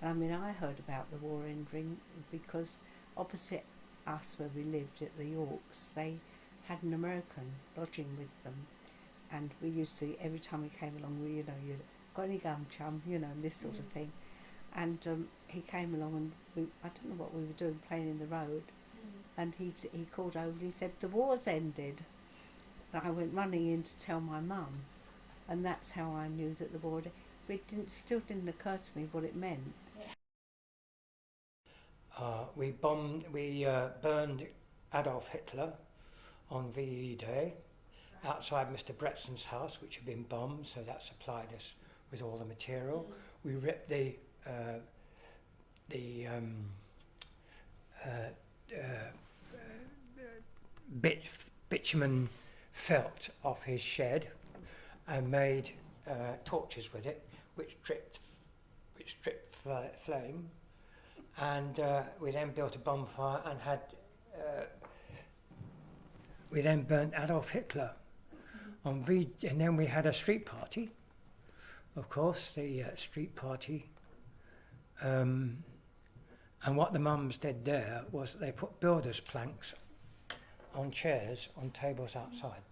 And I mean, I heard about the war ending because opposite us where we lived at the Yorks, they had an American lodging with them, and we used to, every time we came along, we, you got any gum, chum, and this sort of thing. And he came along, and I don't know what we were doing, playing in the road, and he called over and he said, the war's ended. And I went running in to tell my mum, and that's how I knew that the war had, but it still didn't occur to me what it meant. We burned Adolf Hitler on VE Day outside Mr. Bretson's house, which had been bombed, so that supplied us with all the material. We ripped the bitumen felt off his shed and made torches with it, which dripped flame. And we then built a bonfire and had. We then burnt Adolf Hitler and then we had a street party. Of course, the street party. And what the mums did there was they put builders' planks on chairs on tables outside.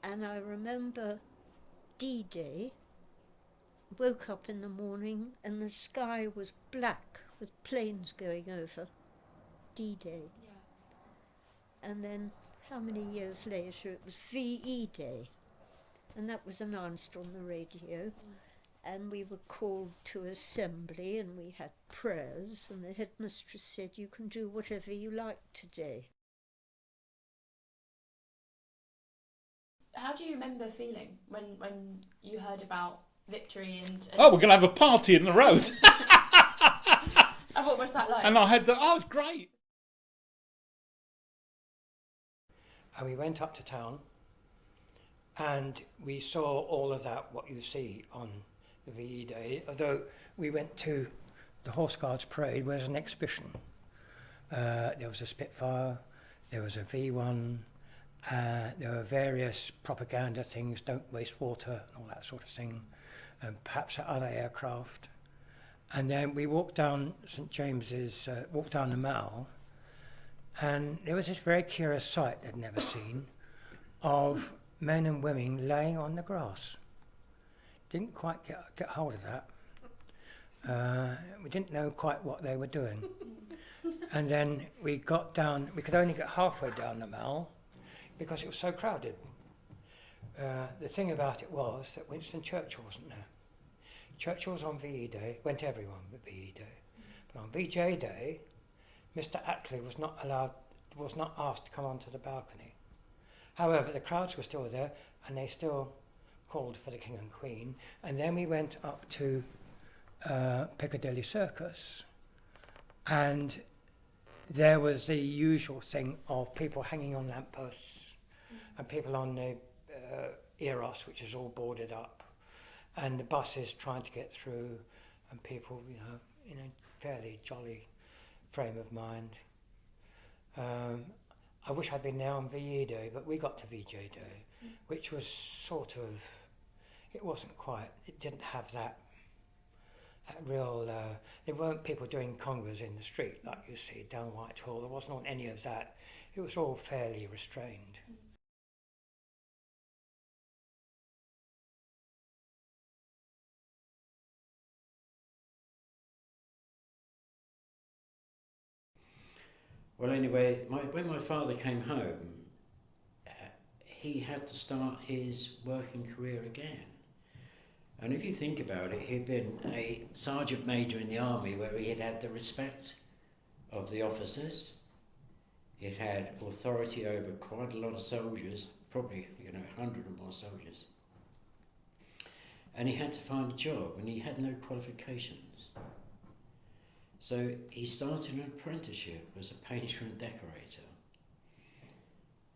And I remember D-Day. Woke up in the morning and the sky was black with planes going over. D-Day. Yeah. And then how many years later it was VE Day, and that was announced on the radio. And we were called to assembly and we had prayers, and the headmistress said, you can do whatever you like today. How do you remember feeling when you heard about victory and oh, we're going to have a party in the road. And what was that like? And I had oh, it's great. And we went up to town and we saw all of that, what you see on the VE Day. Although we went to the Horse Guards Parade, where there's an exhibition. There was a Spitfire, there was a V1, there were various propaganda things, don't waste water and all that sort of thing. And perhaps other aircraft. And then we walked down St James's, walked down the Mall, and there was this very curious sight I'd never seen of men and women laying on the grass. Didn't quite get hold of that. We didn't know quite what they were doing. And then we got down, we could only get halfway down the Mall because it was so crowded. The thing about it was that Winston Churchill wasn't there. Churchill was on VE Day, went everyone with VE Day. But on VJ Day, Mr. Attlee was not asked to come onto the balcony. However, the crowds were still there and they still called for the King and Queen. And then we went up to Piccadilly Circus, and there was the usual thing of people hanging on lampposts and people on the Eros, which is all boarded up, and the buses trying to get through, and people, in a fairly jolly frame of mind. I wish I'd been there on VE Day, but we got to VJ Day, which was sort of, it wasn't quite, it didn't have that real, there weren't people doing congas in the street like you see down Whitehall. There wasn't any of that. It was all fairly restrained. Well, anyway, when my father came home, he had to start his working career again. And if you think about it, he'd been a sergeant major in the army where he had had the respect of the officers. He'd had authority over quite a lot of soldiers, probably 100 or more soldiers. And he had to find a job, and he had no qualifications. So he started an apprenticeship as a painter and decorator.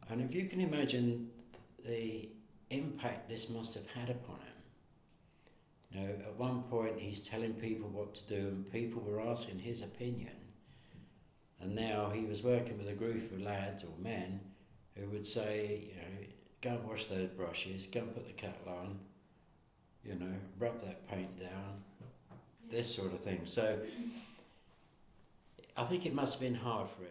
And if you can imagine the impact this must have had upon him. At one point he's telling people what to do and people were asking his opinion. And now he was working with a group of lads or men who would say, go and wash those brushes, go and put the kettle on, rub that paint down. this sort of thing. So I think it must have been hard for him.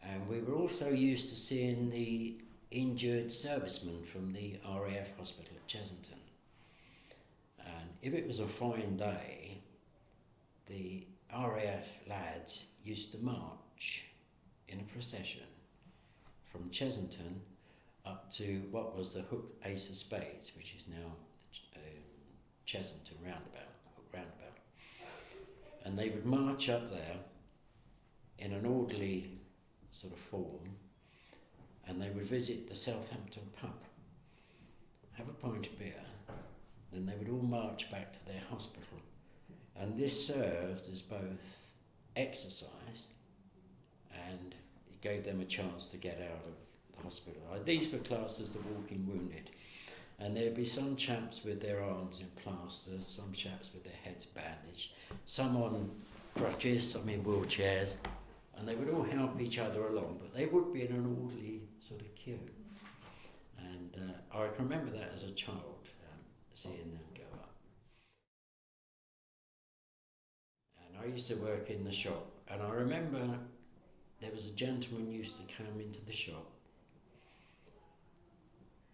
And we were also used to seeing the injured servicemen from the RAF hospital at Chesington. And if it was a fine day, the RAF lads used to march in a procession from Chesington up to what was the Hook Ace of Spades, which is now Chesington Hook Roundabout. And they would march up there in an orderly sort of form, and they would visit the Southampton pub, have a pint of beer, then they would all march back to their hospital. And this served as both exercise and it gave them a chance to get out of the hospital. These were classed as the walking wounded, and there'd be some chaps with their arms in plasters, some chaps with their heads bandaged, some on crutches, some in wheelchairs, and they would all help each other along, but they would be in an orderly sort of queue. And I can remember that as a child, seeing them go up. And I used to work in the shop, and I remember there was a gentleman used to come into the shop.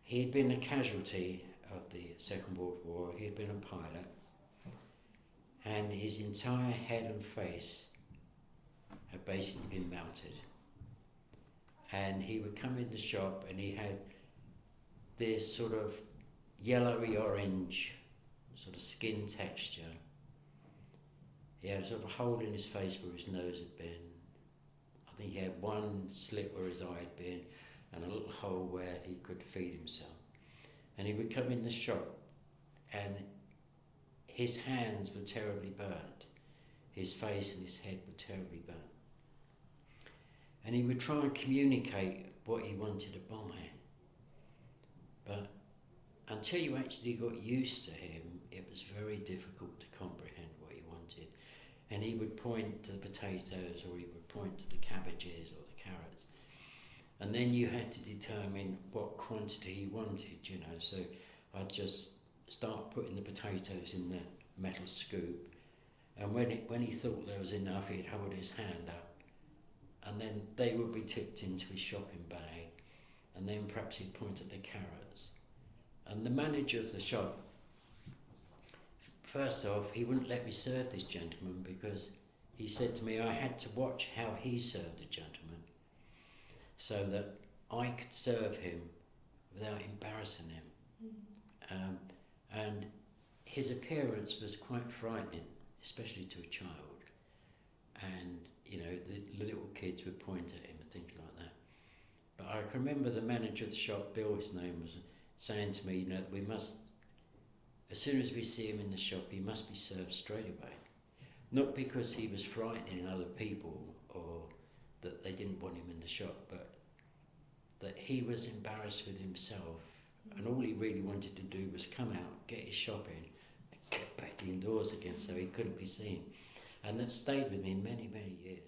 He had been a casualty of the Second World War, he had been a pilot, and his entire head and face had basically been melted. And he would come in the shop and he had this sort of yellowy orange sort of skin texture. He had sort of a hole in his face where his nose had been. I think he had one slit where his eye had been and a little hole where he could feed himself. And he would come in the shop and his hands were terribly burnt. His face and his head were terribly burnt. And he would try and communicate what he wanted to buy. But until you actually got used to him, it was very difficult to comprehend what he wanted. And he would point to the potatoes, or he would point to the cabbages or the carrots. And then you had to determine what quantity he wanted, you know. So I'd just start putting the potatoes in the metal scoop. And when he thought there was enough, he'd hold his hand up. And then they would be tipped into his shopping bag, and then perhaps he'd point at the carrots. And the manager of the shop, first off, he wouldn't let me serve this gentleman because he said to me I had to watch how he served the gentleman so that I could serve him without embarrassing him. And his appearance was quite frightening, especially to a child. And you know, the little kids would point at him and things like that. But I can remember the manager of the shop, Bill, his name was, saying to me, you know, we must, as soon as we see him in the shop, he must be served straight away. Not because he was frightening other people or that they didn't want him in the shop, but that he was embarrassed with himself, and all he really wanted to do was come out, get his shopping, and get back indoors again so he couldn't be seen. And that stayed with me many, many years.